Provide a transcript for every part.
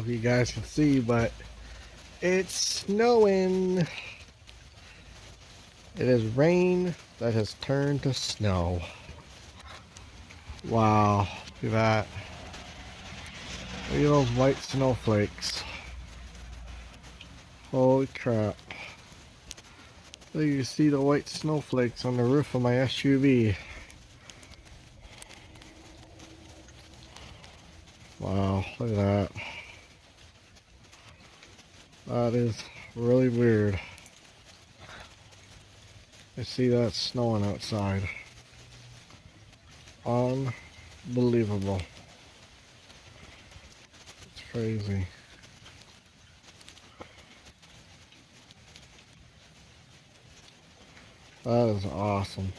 if you guys can see, but it's snowing. It is rain that has turned to snow. Wow, look at that. Look at those white snowflakes. Holy crap. So you see the white snowflakes on the roof of my SUV. Wow, look at that. That is really weird. I see that snowing outside. Unbelievable. It's crazy. That is awesome.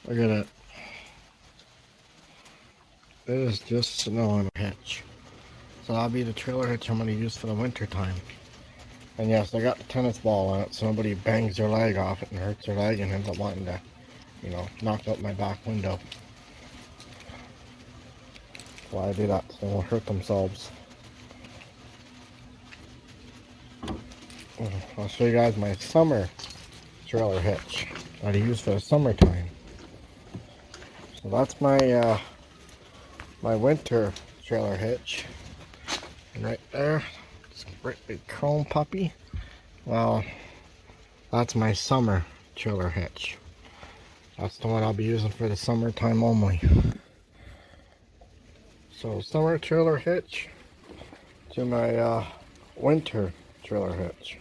Look at it. It is just snowing a hitch. So that'll be the trailer hitch I'm going to use for the winter time. And yes, I got the tennis ball on it, so nobody bangs their leg off it and hurts their leg and ends up wanting to, you know, knock out my back window. That's why I do that, so they won't hurt themselves. I'll show you guys my summer trailer hitch that I use for the summertime. So that's my my winter trailer hitch. And right there, it's a great big chrome puppy. Well, that's my summer trailer hitch. That's the one I'll be using for the summertime only. So summer trailer hitch to my winter trailer hitch.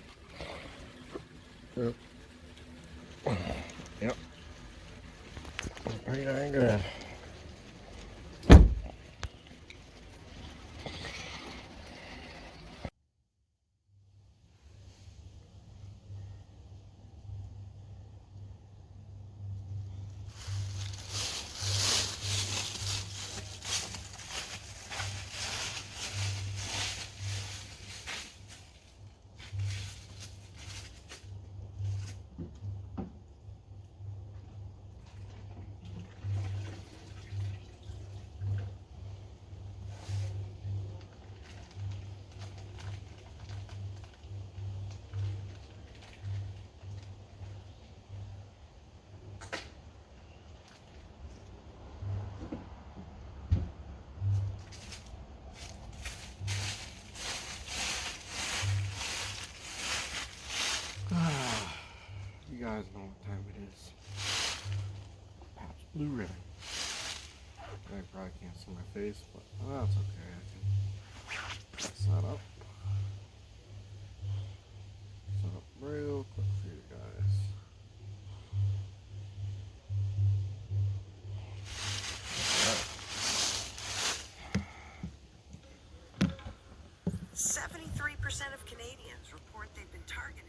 Yep. Pretty darn good. You guys know what time it is. Pabst Blue Ribbon. I probably can't see my face, but that's okay. I can fix that up. Set up real quick for you guys. Right. 73% of Canadians report they've been targeted.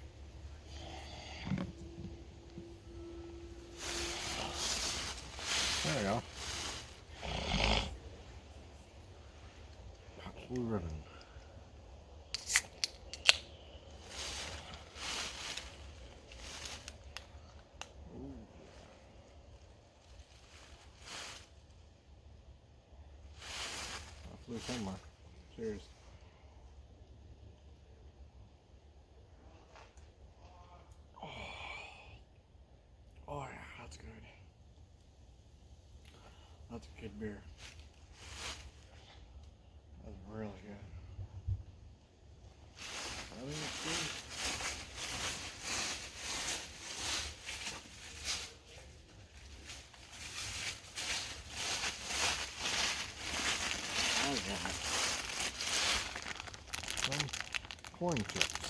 There we go. Pabst Blue Ribbon. Hopefully somewhere. Cheers. Oh yeah, that's good. That's a good beer. That's really good. I think it's good. I got some corn chips.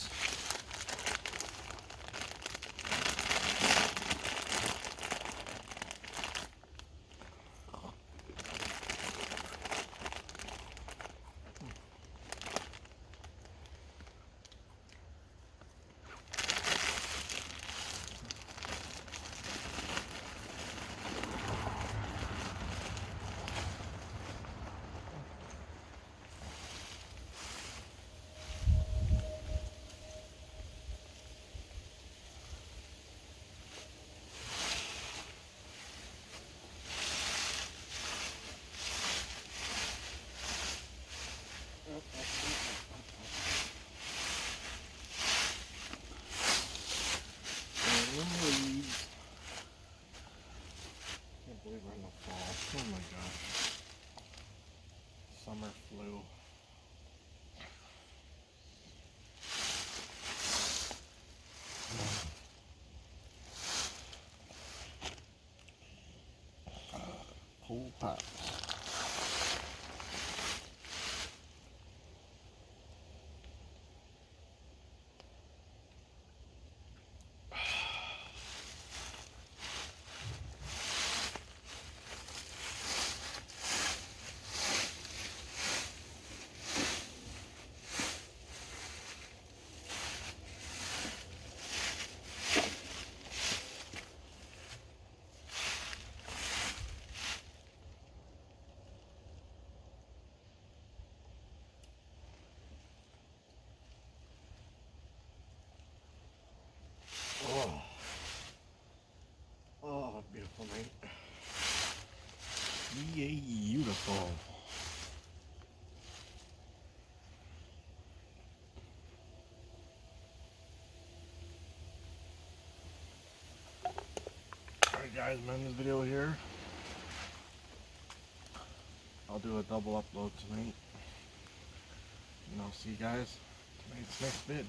pot. Oh, oh, beautiful night. Beautiful. Alright guys, I'm ending this video here. I'll do a double upload tonight. And I'll see you guys tonight's next vid.